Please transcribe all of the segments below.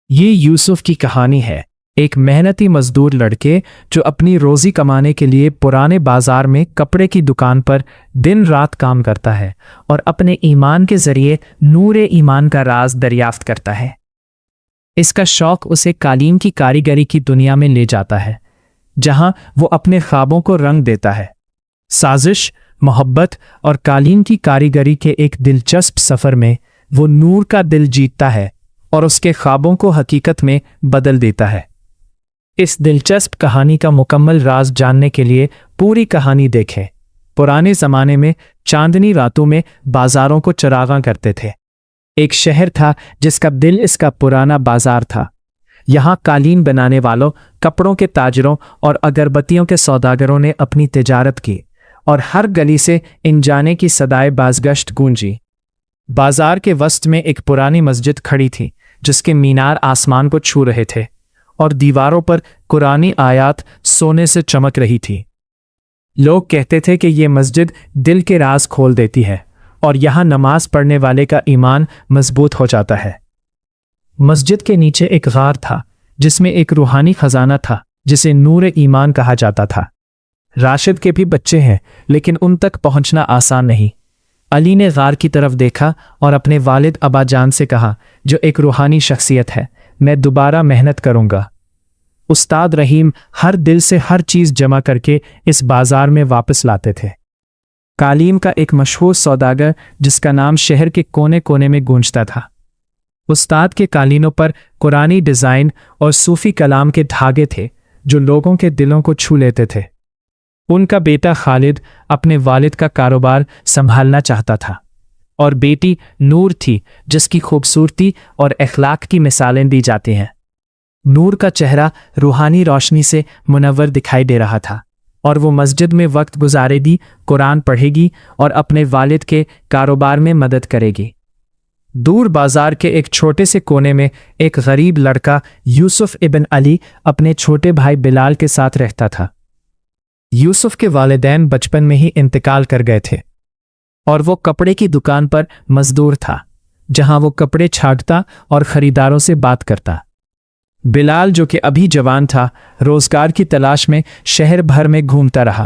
یہ یوسف کی کہانی ہے، ایک محنتی مزدور لڑکے جو اپنی روزی کمانے کے لیے پرانے بازار میں کپڑے کی دکان پر دن رات کام کرتا ہے اور اپنے ایمان کے ذریعے نور ایمان کا راز دریافت کرتا ہے۔ اس کا شوق اسے قالین کی کاریگری کی دنیا میں لے جاتا ہے، جہاں وہ اپنے خوابوں کو رنگ دیتا ہے۔ سازش، محبت اور قالین کی کاریگری کے ایک دلچسپ سفر میں وہ نور کا دل جیتتا ہے اور اس کے خوابوں کو حقیقت میں بدل دیتا ہے۔ اس دلچسپ کہانی کا مکمل راز جاننے کے لیے پوری کہانی دیکھیں۔ پرانے زمانے میں چاندنی راتوں میں بازاروں کو چراغاں کرتے تھے۔ ایک شہر تھا جس کا دل اس کا پرانا بازار تھا۔ یہاں قالین بنانے والوں، کپڑوں کے تاجروں اور اگربتیوں کے سوداگروں نے اپنی تجارت کی، اور ہر گلی سے ان جانے کی صدائے بازگشت گونجی۔ بازار کے وسط میں ایک پرانی مسجد کھڑی تھی جس کے مینار آسمان کو چھو رہے تھے اور دیواروں پر قرآنی آیات سونے سے چمک رہی تھی۔ لوگ کہتے تھے کہ یہ مسجد دل کے راز کھول دیتی ہے اور یہاں نماز پڑھنے والے کا ایمان مضبوط ہو جاتا ہے۔ مسجد کے نیچے ایک غار تھا جس میں ایک روحانی خزانہ تھا جسے نور ایمان کہا جاتا تھا۔ راشد کے بھی بچے ہیں لیکن ان تک پہنچنا آسان نہیں۔ علی نے غار کی طرف دیکھا اور اپنے والد ابا جان سے کہا، جو ایک روحانی شخصیت ہے، میں دوبارہ محنت کروں گا۔ استاد رحیم ہر دل سے ہر چیز جمع کر کے اس بازار میں واپس لاتے تھے۔ قالین کا ایک مشہور سوداگر جس کا نام شہر کے کونے کونے میں گونجتا تھا۔ استاد کے قالینوں پر قرآنی ڈیزائن اور صوفی کلام کے دھاگے تھے جو لوگوں کے دلوں کو چھو لیتے تھے۔ ان کا بیٹا خالد اپنے والد کا کاروبار سنبھالنا چاہتا تھا، اور بیٹی نور تھی جس کی خوبصورتی اور اخلاق کی مثالیں دی جاتی ہیں۔ نور کا چہرہ روحانی روشنی سے منور دکھائی دے رہا تھا، اور وہ مسجد میں وقت گزارے گی، قرآن پڑھے گی اور اپنے والد کے کاروبار میں مدد کرے گی۔ دور بازار کے ایک چھوٹے سے کونے میں ایک غریب لڑکا یوسف ابن علی اپنے چھوٹے بھائی بلال کے ساتھ رہتا تھا۔ یوسف کے والدین بچپن میں ہی انتقال کر گئے تھے، اور وہ کپڑے کی دکان پر مزدور تھا جہاں وہ کپڑے چھانٹتا اور خریداروں سے بات کرتا۔ بلال جو کہ ابھی جوان تھا، روزگار کی تلاش میں شہر بھر میں گھومتا رہا۔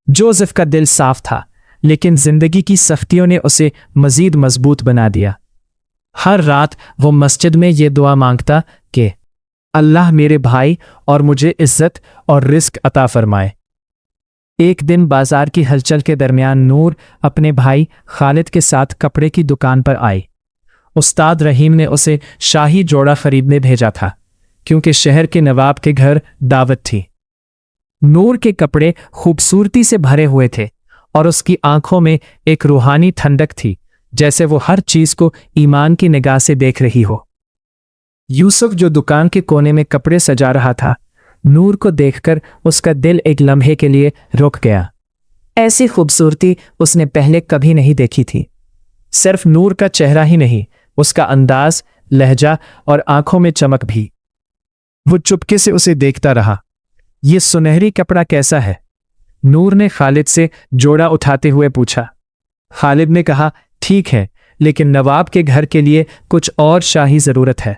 جوزف کا دل صاف تھا، لیکن زندگی کی سختیوں نے اسے مزید مضبوط بنا دیا۔ ہر رات وہ مسجد میں یہ دعا مانگتا کہ اللہ میرے بھائی اور مجھے عزت اور رزق عطا فرمائے۔ ایک دن بازار کی ہلچل کے درمیان نور اپنے بھائی خالد کے ساتھ کپڑے کی دکان پر آئی۔ استاد رحیم نے اسے شاہی جوڑا خریدنے بھیجا تھا کیونکہ شہر کے نواب کے گھر دعوت تھی۔ نور کے کپڑے خوبصورتی سے بھرے ہوئے تھے اور اس کی آنکھوں میں ایک روحانی ٹھنڈک تھی، جیسے وہ ہر چیز کو ایمان کی نگاہ سے دیکھ رہی ہو۔ یوسف جو دکان کے کونے میں کپڑے سجا رہا تھا، نور کو دیکھ کر اس کا دل ایک لمحے کے لیے رک گیا۔ ایسی خوبصورتی اس نے پہلے کبھی نہیں دیکھی تھی۔ صرف نور کا چہرہ ہی نہیں، اس کا انداز، لہجہ اور آنکھوں میں چمک بھی۔ وہ چپکے سے اسے دیکھتا رہا۔ یہ سنہری کپڑا کیسا ہے؟ نور نے خالد سے جوڑا اٹھاتے ہوئے پوچھا۔ خالد نے کہا، ٹھیک ہے، لیکن نواب کے گھر کے لیے کچھ اور شاہی ضرورت ہے۔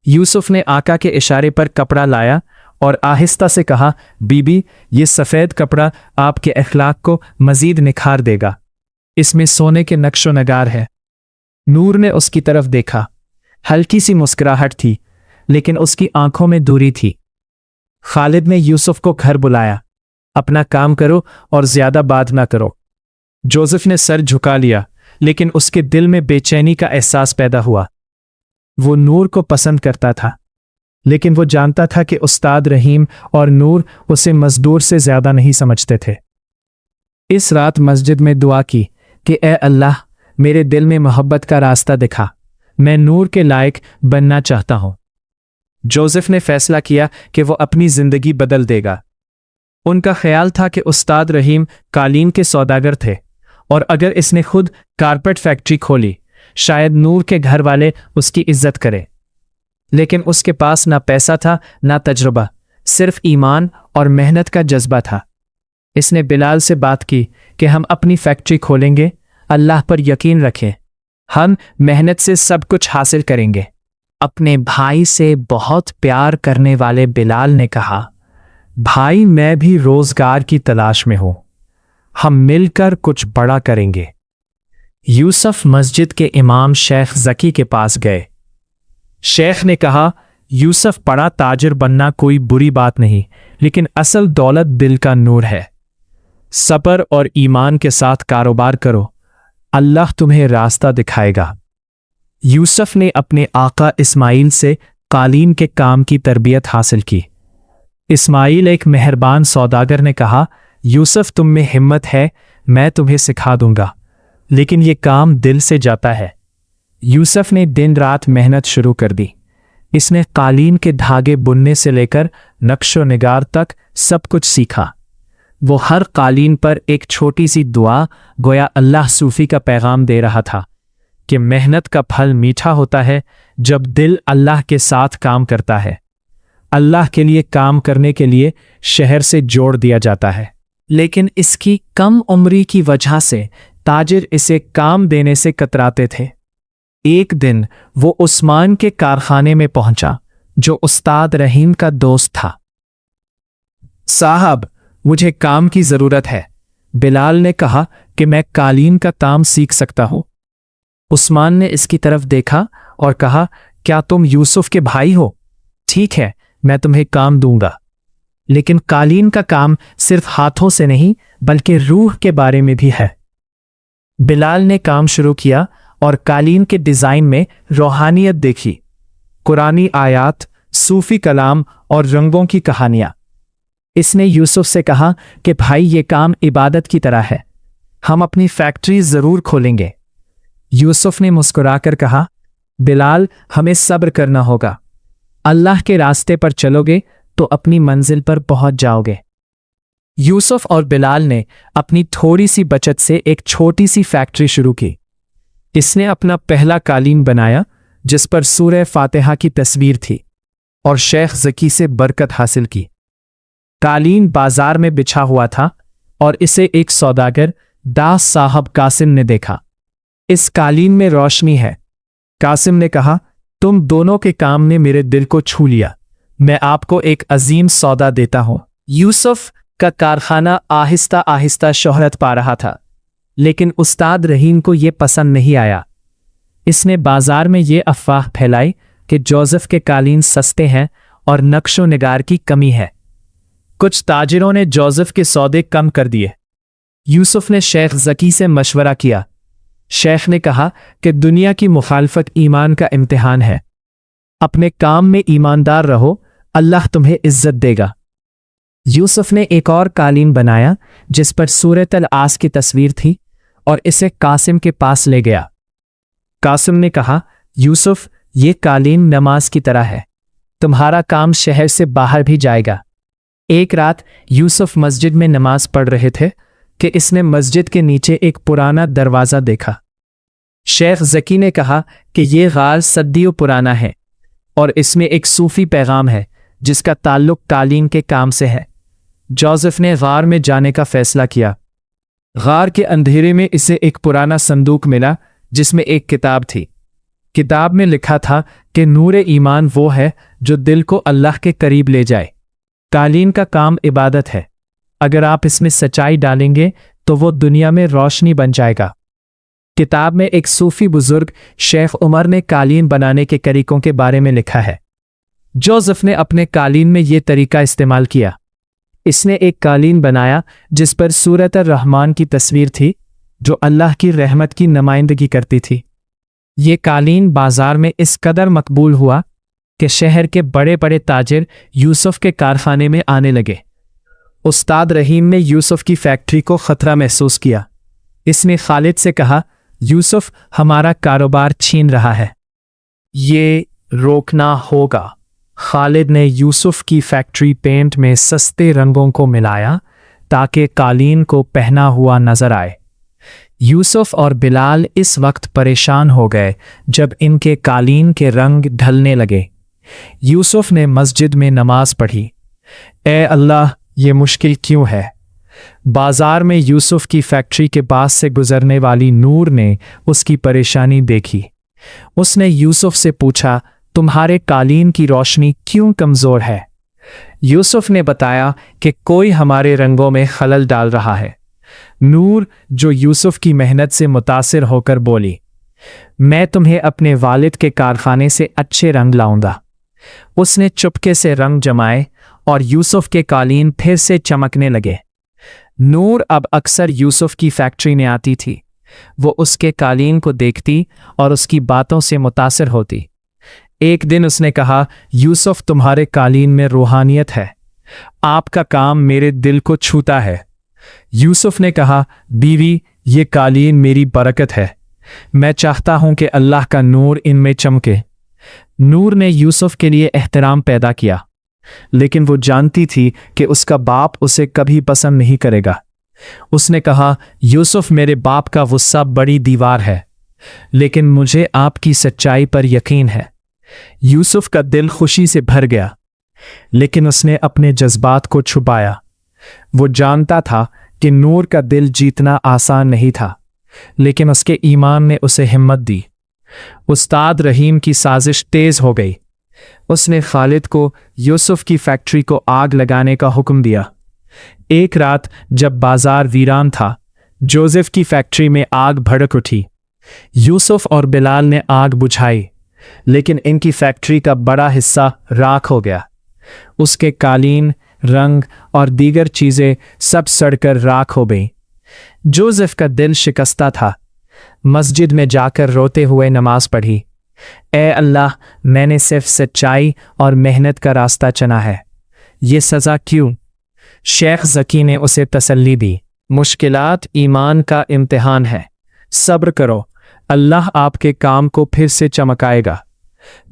یوسف نے آقا کے اشارے پر کپڑا لایا اور آہستہ سے کہا، بی بی، یہ سفید کپڑا آپ کے اخلاق کو مزید نکھار دے گا۔ اس میں سونے کے نقش و نگار ہے۔ نور نے اس کی طرف دیکھا۔ ہلکی سی مسکراہٹ تھی، لیکن اس کی آنکھوں میں دوری تھی۔ خالد نے یوسف کو گھر بلایا۔ اپنا کام کرو اور زیادہ بات نہ کرو۔ جوزف نے سر جھکا لیا، لیکن اس کے دل میں بے چینی کا احساس پیدا ہوا۔ وہ نور کو پسند کرتا تھا، لیکن وہ جانتا تھا کہ استاد رحیم اور نور اسے مزدور سے زیادہ نہیں سمجھتے تھے۔ اس رات مسجد میں دعا کی کہ اے اللہ، میرے دل میں محبت کا راستہ دکھا، میں نور کے لائق بننا چاہتا ہوں۔ جوزف نے فیصلہ کیا کہ وہ اپنی زندگی بدل دے گا۔ ان کا خیال تھا کہ استاد رحیم قالین کے سوداگر تھے، اور اگر اس نے خود کارپیٹ فیکٹری کھولی، شاید نور کے گھر والے اس کی عزت کرے۔ لیکن اس کے پاس نہ پیسہ تھا، نہ تجربہ، صرف ایمان اور محنت کا جذبہ تھا۔ اس نے بلال سے بات کی کہ ہم اپنی فیکٹری کھولیں گے، اللہ پر یقین رکھیں، ہم محنت سے سب کچھ حاصل کریں گے۔ अपने भाई से बहुत प्यार करने वाले बिलाल ने कहा, भाई मैं भी रोजगार की तलाश में हूं, हम मिलकर कुछ बड़ा करेंगे। यूसुफ मस्जिद के इमाम शेख जकी के पास गए। शेख ने कहा, यूसुफ बड़ा ताजिर बनना कोई बुरी बात नहीं, लेकिन असल दौलत दिल का नूर है। सब्र और ईमान के साथ कारोबार करो, अल्लाह तुम्हें रास्ता दिखाएगा। यूसुफ ने अपने आका इस्माइल से कालीन के काम की तरबियत हासिल की। इस्माइल एक मेहरबान सौदागर ने कहा, यूसुफ तुम में हिम्मत है, मैं तुम्हें सिखा दूंगा, लेकिन ये काम दिल से जाता है। यूसुफ ने दिन रात मेहनत शुरू कर दी। इसने कालीन के धागे बुनने से लेकर नक्शो निगार तक सब कुछ सीखा। वो हर कालीन पर एक छोटी सी दुआ, गोया अल्लाह सूफी का पैगाम दे रहा था कि मेहनत का फल मीठा होता है जब दिल अल्लाह के साथ काम करता है। अल्लाह के लिए काम करने के लिए शहर से जोड़ दिया जाता है, लेकिन इसकी कम उम्री की वजह से ताजिर इसे काम देने से कतराते थे। एक दिन वो उस्मान के कारखाने में पहुंचा, जो उस्ताद रहीम का दोस्त था। साहब, मुझे काम की जरूरत है। बिलाल ने कहा कि मैं कालीन का काम सीख सकता हूं। उस्मान ने इसकी तरफ देखा और कहा, क्या तुम यूसुफ के भाई हो? ठीक है, मैं तुम्हें काम दूंगा, लेकिन कालीन का काम सिर्फ हाथों से नहीं बल्कि रूह के बारे में भी है। बिलाल ने काम शुरू किया और कालीन के डिजाइन में रूहानियत देखी, कुरानी आयात, सूफी कलाम और रंगों की कहानियां। इसने यूसुफ से कहा कि भाई ये काम इबादत की तरह है, हम अपनी फैक्ट्री जरूर खोलेंगे। यूसुफ ने मुस्कुराकर कहा, बिलाल हमें सब्र करना होगा, अल्लाह के रास्ते पर चलोगे तो अपनी मंजिल पर पहुंच जाओगे। यूसुफ और बिलाल ने अपनी थोड़ी सी बचत से एक छोटी सी फैक्ट्री शुरू की। इसने अपना पहला कालीन बनाया जिस पर सूरह फातिहा की तस्वीर थी और शेख जकी से बरकत हासिल की। कालीन बाजार में बिछा हुआ था और इसे एक सौदागर दास साहब कासिम ने देखा। इस कालीन में रोशनी है। कासिम ने कहा, तुम दोनों के काम ने मेरे दिल को छू लिया, मैं आपको एक अजीम सौदा देता हूं। यूसुफ का कारखाना आहिस्ता आहिस्ता शोहरत पा रहा था, लेकिन उस्ताद रहीम को यह पसंद नहीं आया। इसने बाजार में ये अफवाह फैलाई कि जोसेफ के कालीन सस्ते हैं और नक्शो निगार की कमी है। कुछ ताजिरों ने जोसेफ के सौदे कम कर दिए। यूसुफ ने शेख जकी से मशवरा किया। शेख ने कहा कि दुनिया की मुखालफत ईमान का इम्तिहान है, अपने काम में ईमानदार रहो, अल्लाह तुम्हें इज्जत देगा। यूसुफ ने एक और कालीन बनाया जिस पर सूरत अल आस की तस्वीर थी और इसे कासिम के पास ले गया। कासिम ने कहा, यूसुफ ये कालीन नमाज की तरह है, तुम्हारा काम शहर से बाहर भी जाएगा। एक रात यूसुफ मस्जिद में नमाज पढ़ रहे थे कि इसने मस्जिद के नीचे एक पुराना दरवाज़ा देखा। शेख जकी ने कहा कि यह गार सदियों पुराना है और इसमें एक सूफी पैगाम है जिसका ताल्लुक कालीन के काम से है। जोसेफ ने गार में जाने का फैसला किया। गार के अंधेरे में इसे एक पुराना संदूक मिला जिसमें एक किताब थी। किताब में लिखा था कि नूर ईमान वो है जो दिल को अल्लाह के करीब ले जाए। कालीन का काम इबादत है, अगर आप इसमें सच्चाई डालेंगे तो वो दुनिया में रोशनी बन जाएगा। किताब में एक सूफी बुजुर्ग शेख उमर ने कालीन बनाने के तरीकों के बारे में लिखा है। जोसेफ ने अपने कालीन में ये तरीका इस्तेमाल किया। इसने एक कालीन बनाया जिस पर सूरत रहमान की तस्वीर थी जो अल्लाह की रहमत की नुमाइंदगी करती थी। ये कालीन बाजार में इस कदर मकबूल हुआ कि शहर के बड़े बड़े ताजिर यूसुफ के कारखाने में आने लगे। उस्ताद रहीम ने यूसुफ की फैक्ट्री को खतरा महसूस किया। इसने खालिद से कहा, यूसुफ हमारा कारोबार छीन रहा है, ये रोकना होगा। खालिद ने यूसुफ की फैक्ट्री पेंट में सस्ते रंगों को मिलाया ताकि कालीन को पहना हुआ नजर आए। यूसुफ और बिलाल इस वक्त परेशान हो गए जब इनके कालीन के रंग ढलने लगे। यूसुफ ने मस्जिद में नमाज पढ़ी, ए अल्लाह ये मुश्किल क्यों है। बाजार में यूसुफ की फैक्ट्री के पास से गुजरने वाली नूर ने उसकी परेशानी देखी। उसने यूसुफ से पूछा, तुम्हारे कालीन की रोशनी क्यों कमज़ोर है? यूसुफ ने बताया कि कोई हमारे रंगों में खलल डाल रहा है। नूर, जो यूसुफ की मेहनत से मुतासिर होकर बोली, मैं तुम्हें अपने वालिद के कारखाने से अच्छे रंग लाऊंगा। उसने चुपके से रंग जमाए और यूसुफ के कालीन फिर से चमकने लगे। नूर अब अक्सर यूसुफ की फैक्ट्री में आती थी। वो उसके कालीन को देखती और उसकी बातों से मुतासिर होती। एक दिन उसने कहा, यूसुफ, तुम्हारे कालीन में रूहानियत है। आपका काम मेरे दिल को छूता है। यूसुफ ने कहा, बीवी, ये कालीन मेरी बरकत है। मैं चाहता हूं कि अल्लाह का नूर इनमें चमके। नूर ने यूसुफ के लिए एहतराम पैदा किया, लेकिन वो जानती थी कि उसका बाप उसे कभी पसंद नहीं करेगा। उसने कहा, यूसुफ, मेरे बाप का गुस्सा बड़ी दीवार है, लेकिन मुझे आपकी सच्चाई पर यकीन है। यूसुफ का दिल खुशी से भर गया, लेकिन उसने अपने जज्बात को छुपाया। वो जानता था कि नूर का दिल जीतना आसान नहीं था, लेकिन उसके ईमान ने उसे हिम्मत दी। उस्ताद रहीम की साजिश तेज हो गई। उसने खालिद को यूसुफ की फैक्ट्री को आग लगाने का हुक्म दिया। एक रात जब बाजार वीरान था, जोसेफ की फैक्ट्री में आग भड़क उठी। यूसुफ और बिलाल ने आग बुझाई, लेकिन इनकी फैक्ट्री का बड़ा हिस्सा राख हो गया। उसके कालीन, रंग और दीगर चीजें सब सड़कर राख हो गईं। जोसेफ का दिल शिकस्ता था। मस्जिद में जाकर रोते हुए नमाज पढ़ी। ए अल्लाह, मैंने सिर्फ सच्चाई और मेहनत का रास्ता चुना है, ये सज़ा क्यों? शेख ज़की ने उसे तसल्ली दी। मुश्किलात ईमान का इम्तिहान है, सब्र करो, अल्लाह आपके काम को फिर से चमकाएगा।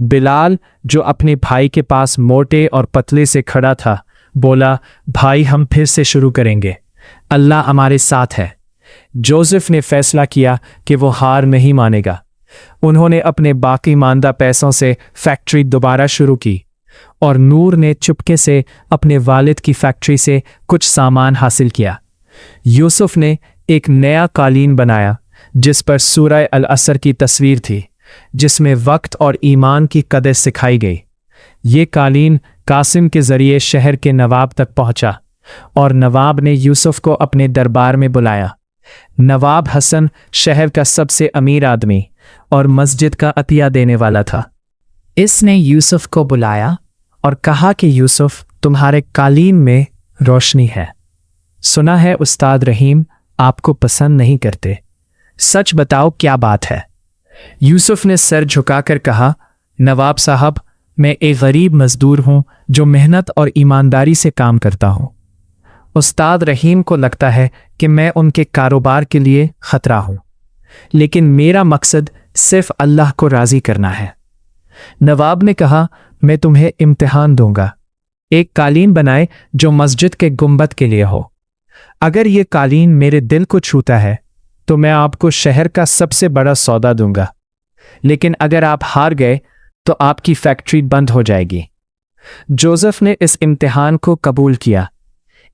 बिलाल, जो अपने भाई के पास मोटे और पतले से खड़ा था, बोला, भाई, हम फिर से शुरू करेंगे, अल्लाह हमारे साथ है। जोसेफ ने फैसला किया कि वो हार नहीं मानेगा। उन्होंने अपने बाकी मानदा पैसों से फैक्ट्री दोबारा शुरू की, और नूर ने चुपके से अपने वालिद की फैक्ट्री से कुछ सामान हासिल किया। यूसुफ ने एक नया कालीन बनाया जिस पर सूरह अल असर की तस्वीर थी, जिसमें वक्त और ईमान की कदर सिखाई गई। ये कालीन कासिम के जरिए शहर के नवाब तक पहुंचा, और नवाब ने यूसुफ को अपने दरबार में बुलाया। नवाब हसन शहर का सबसे अमीर आदमी और मस्जिद का अतिया देने वाला था। इसने यूसुफ को बुलाया और कहा कि यूसुफ, तुम्हारे कालीन में रोशनी है। सुना है उस्ताद रहीम आपको पसंद नहीं करते, सच बताओ क्या बात है? यूसुफ ने सर झुकाकर कहा, नवाब साहब, मैं एक गरीब मजदूर हूं जो मेहनत और ईमानदारी से काम करता हूं। उस्ताद रहीम को लगता है कि मैं उनके कारोबार के लिए खतरा हूं, लेकिन मेरा मकसद सिर्फ अल्लाह को राजी करना है। नवाब ने कहा, मैं तुम्हें इम्तिहान दूंगा। एक कालीन बनाए जो मस्जिद के गुंबद के लिए हो। अगर ये कालीन मेरे दिल को छूता है तो मैं आपको शहर का सबसे बड़ा सौदा दूंगा, लेकिन अगर आप हार गए तो आपकी फैक्ट्री बंद हो जाएगी। जोसेफ ने इस इम्तिहान को कबूल किया।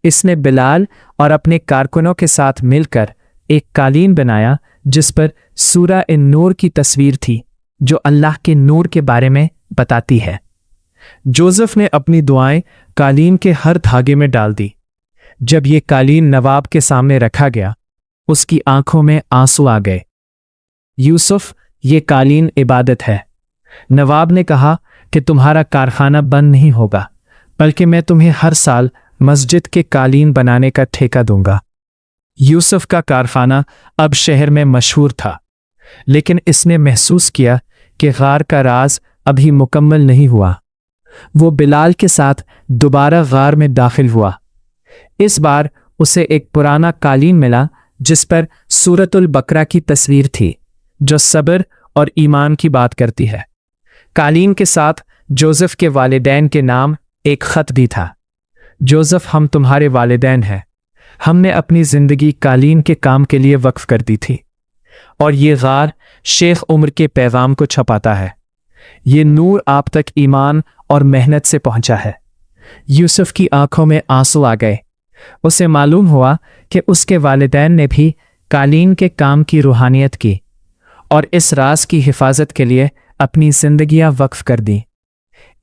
इसने बिलाल और अपने कारकुनों के साथ मिलकर एक कालीन बनाया जिस पर सूरह इन-नूर की तस्वीर थी, जो अल्लाह के नूर के बारे में बताती है। जोसेफ ने अपनी दुआएं कालीन के हर धागे में डाल दी। जब ये कालीन नवाब के सामने रखा गया, उसकी आंखों में आंसू आ गए। यूसुफ, ये कालीन इबादत है। नवाब ने कहा कि तुम्हारा कारखाना बंद नहीं होगा, बल्कि मैं तुम्हें हर साल मस्जिद के कालीन बनाने का ठेका दूंगा। यूसुफ का कारखाना अब शहर में मशहूर था, लेकिन इसने महसूस किया कि गार का राज अभी मुकम्मल नहीं हुआ। वो बिलाल के साथ दोबारा गार में दाखिल हुआ। इस बार उसे एक पुराना कालीन मिला जिस पर सूरतुल बकरा की तस्वीर थी, जो सब्र और ईमान की बात करती है। कालीन के साथ जोसेफ के वालिदैन के नाम एक खत भी था। जोसेफ, हम तुम्हारे वालिदैन हैं। हमने अपनी जिंदगी कालीन के काम के लिए वक्फ कर दी थी, और ये गार शेख उम्र के पैगाम को छपाता है। ये नूर आप तक ईमान और मेहनत से पहुंचा है। यूसुफ की आंखों में आंसू आ गए। उसे मालूम हुआ कि उसके वालिदैन ने भी कालीन के काम की रूहानियत की, और इस राज की हिफाजत के लिए अपनी जिंदगियां वक्फ कर दी।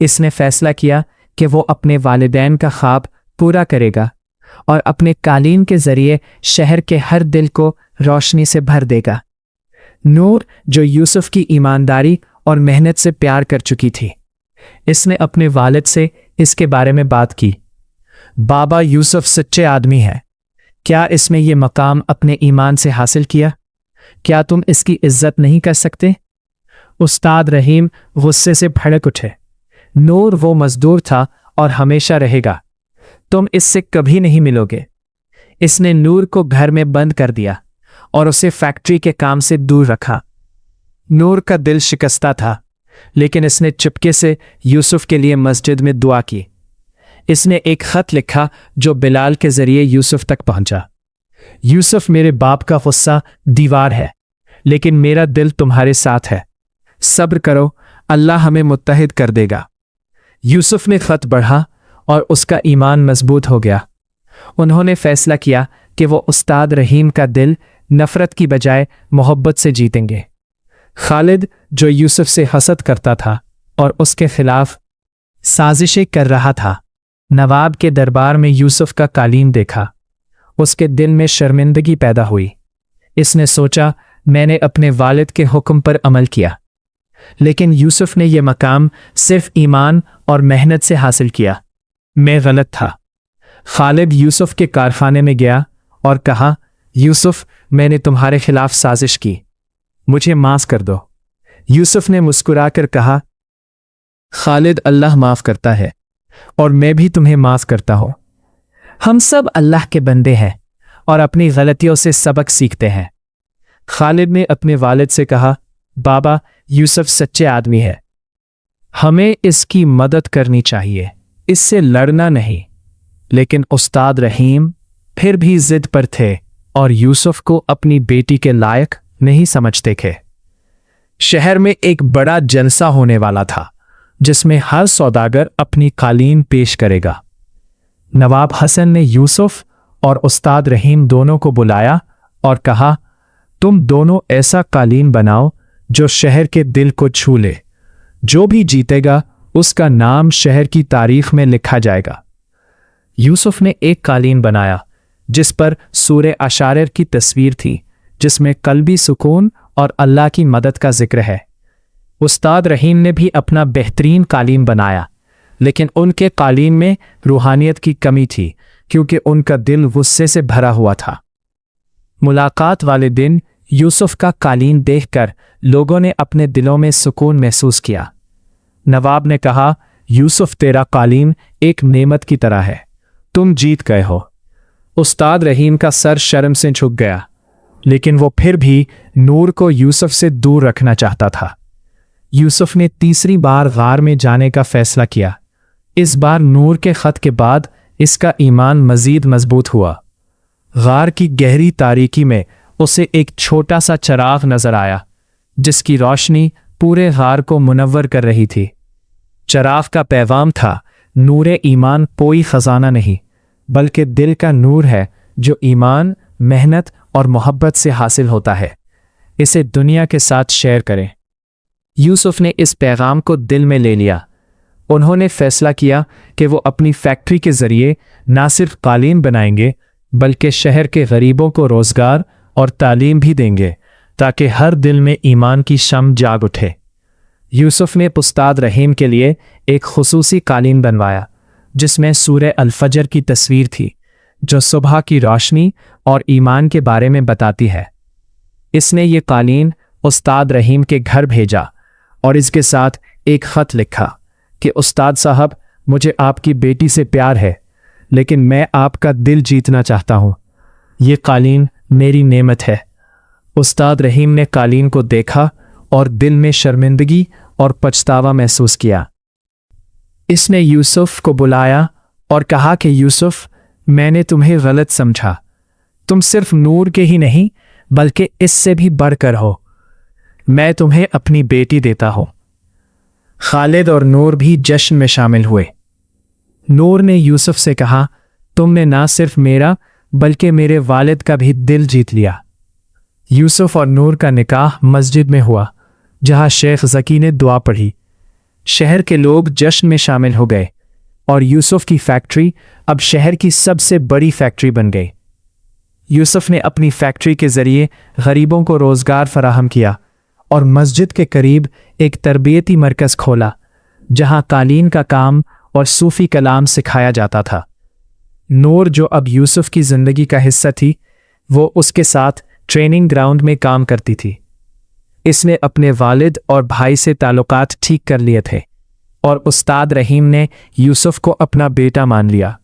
इसने फैसला किया कि वो अपने वालिदैन का ख्वाब पूरा करेगा और अपने कालीन के जरिए शहर के हर दिल को रोशनी से भर देगा। नूर, जो यूसुफ की ईमानदारी और मेहनत से प्यार कर चुकी थी, इसने अपने वालिद से इसके बारे में बात की। बाबा, यूसुफ सच्चे आदमी है। क्या इसमें यह मकाम अपने ईमान से हासिल किया? क्या तुम इसकी इज्जत नहीं कर सकते? उस्ताद रहीम गुस्से से भड़क उठे। नूर वो मजदूर था और हमेशा रहेगा। तुम इससे कभी नहीं मिलोगे। इसने नूर को घर में बंद कर दिया और उसे फैक्ट्री के काम से दूर रखा। नूर का दिल शिकस्ता था, लेकिन इसने चुपके से यूसुफ के लिए मस्जिद में दुआ की। इसने एक खत लिखा जो बिलाल के जरिए यूसुफ तक पहुंचा। यूसुफ, मेरे बाप का गुस्सा दीवार है, लेकिन मेरा दिल तुम्हारे साथ है। सब्र करो, अल्लाह हमें मुत्तहिद कर देगा। यूसुफ ने खत पढ़ा और उसका ईमान मजबूत हो गया। उन्होंने फैसला किया कि वो उस्ताद रहीम का दिल नफरत की बजाय मोहब्बत से जीतेंगे। खालिद, जो यूसुफ से हसद करता था और उसके खिलाफ साजिशें कर रहा था, नवाब के दरबार में यूसुफ का कालीन देखा। उसके दिल में शर्मिंदगी पैदा हुई। इसने सोचा, मैंने अपने वालिद के हुक्म पर अमल किया, लेकिन यूसुफ ने यह मकाम सिर्फ ईमान और मेहनत से हासिल किया। मैं गलत था। खालिद यूसुफ के कारखाने में गया और कहा, यूसुफ, मैंने तुम्हारे खिलाफ साजिश की, मुझे माफ कर दो। यूसुफ ने मुस्कुराकर कहा, खालिद, अल्लाह माफ करता है और मैं भी तुम्हें माफ करता हूं। हम सब अल्लाह के बंदे हैं और अपनी गलतियों से सबक सीखते हैं। खालिद ने अपने वालिद से कहा, बाबा, यूसुफ सच्चे आदमी है। हमें इसकी मदद करनी चाहिए, इससे लड़ना नहीं। लेकिन उस्ताद रहीम फिर भी जिद पर थे और यूसुफ को अपनी बेटी के लायक नहीं समझते थे। शहर में एक बड़ा जलसा होने वाला था, जिसमें हर सौदागर अपनी कालीन पेश करेगा। नवाब हसन ने यूसुफ और उस्ताद रहीम दोनों को बुलाया और कहा, तुम दोनों ऐसा कालीन बनाओ जो शहर के दिल को छू ले। जो भी जीतेगा उसका नाम शहर की तारीख में लिखा जाएगा। यूसुफ ने एक कालीन बनाया जिस पर सूरे अशायर की तस्वीर थी, जिसमें कल्बी सुकून और अल्लाह की मदद का जिक्र है। उस्ताद रहीम ने भी अपना बेहतरीन कालीन बनाया, लेकिन उनके कालीन में रूहानियत की कमी थी, क्योंकि उनका दिल गुस्से से भरा हुआ था। मुलाकात वाले दिन यूसुफ का कालीन देखकर लोगों ने अपने दिलों में सुकून महसूस किया। नवाब ने कहा, यूसुफ, तेरा कालीन एक नेमत की तरह है, तुम जीत गए हो। उस्ताद रहीम का सर शर्म से झुक गया, लेकिन वो फिर भी नूर को यूसुफ से दूर रखना चाहता था। यूसुफ ने तीसरी बार गार में जाने का फैसला किया। इस बार नूर के खत के बाद इसका ईमान मजीद मजबूत हुआ। गार की गहरी तारीकी में उसे एक छोटा सा चिराग नजर आया, जिसकी रोशनी पूरे गार को मुनव्वर कर रही थी। चिराग का पैगाम था, नूरे ईमान कोई खजाना नहीं, बल्कि दिल का नूर है जो ईमान, मेहनत और मोहब्बत से हासिल होता है। इसे दुनिया के साथ शेयर करें। यूसुफ ने इस पैगाम को दिल में ले लिया। उन्होंने फैसला किया कि वो अपनी फैक्ट्री के जरिए ना सिर्फ कालीन बनाएंगे, बल्कि शहर के गरीबों को रोजगार और तालीम भी देंगे, ताकि हर दिल में ईमान की शम जाग उठे। यूसुफ ने उस्ताद रहीम के लिए एक खुसूसी कालीन बनवाया, जिसमें सूरह अल-फजर की तस्वीर थी, जो सुबह की रोशनी और ईमान के बारे में बताती है। इसने ये कालीन उस्ताद रहीम के घर भेजा और इसके साथ एक खत लिखा कि उस्ताद साहब, मुझे आपकी बेटी से प्यार है, लेकिन मैं आपका दिल जीतना चाहता हूँ। ये कालीन मेरी नेमत है। उस्ताद रहीम ने कालीन को देखा और दिल में शर्मिंदगी और पछतावा महसूस किया। इसने यूसुफ को बुलाया और कहा कि यूसुफ, मैंने तुम्हें गलत समझा। तुम सिर्फ नूर के ही नहीं, बल्कि इससे भी बढ़कर हो। मैं तुम्हें अपनी बेटी देता हूं। खालिद और नूर भी जश्न में शामिल हुए। नूर ने यूसुफ से कहा, तुमने ना सिर्फ मेरा बल्कि मेरे वालिद का भी दिल जीत लिया। यूसुफ और नूर का निकाह मस्जिद में हुआ, जहां शेख ज़की ने दुआ पढ़ी। शहर के लोग जश्न में शामिल हो गए और यूसुफ की फैक्ट्री अब शहर की सबसे बड़ी फैक्ट्री बन गई। यूसुफ ने अपनी फैक्ट्री के जरिए गरीबों को रोजगार फराहम किया और मस्जिद के करीब एक तरबियती मरकज़ खोला जहां कालीन का काम और सूफी कलाम सिखाया जाता था। नूर, जो अब यूसुफ की जिंदगी का हिस्सा थी, वो उसके साथ ट्रेनिंग ग्राउंड में काम करती थी। इसने अपने वालिद और भाई से ताल्लुकात ठीक कर लिए थे और उस्ताद रहीम ने यूसुफ को अपना बेटा मान लिया।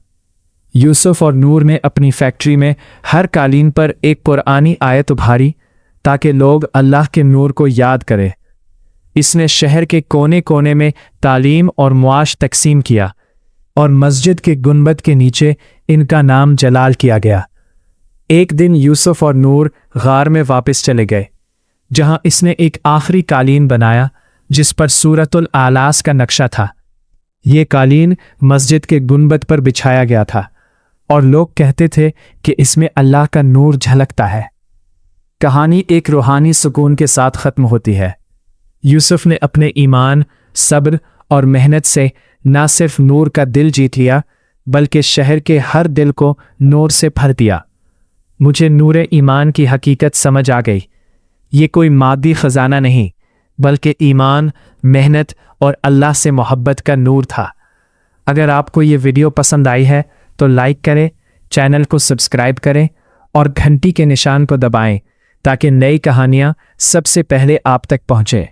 यूसुफ और नूर ने अपनी फैक्ट्री में हर कालीन पर एक कुरानी आयत उभारी ताकि लोग अल्लाह के नूर को याद करें। इसने शहर के कोने कोने में तालीम और मुआश तकसीम किया और मस्जिद के गुंबद के नीचे इनका नाम जलाल किया गया। एक दिन यूसुफ और नूर गार में वापस चले गए, जहां इसने एक आखिरी कालीन बनाया जिस पर सूरतुल आलास का नक्शा था। ये कालीन मस्जिद के गुंबद पर बिछाया गया था और लोग कहते थे कि इसमें अल्लाह का नूर झलकता है। कहानी एक रूहानी सुकून के साथ ख़त्म होती है। यूसुफ ने अपने ईमान, सब्र और मेहनत से न सिर्फ नूर का दिल जीत लिया बल्कि शहर के हर दिल को नूर से भर दिया। मुझे नूर ईमान की हकीकत समझ आ गई। ये कोई मादी ख़जाना नहीं बल्कि ईमान, मेहनत और अल्लाह से मोहब्बत का नूर था। अगर आपको ये वीडियो पसंद आई है तो लाइक करें, चैनल को सब्सक्राइब करें और घंटी के निशान को दबाएं ताकि नई कहानियाँ सबसे पहले आप तक पहुँचें।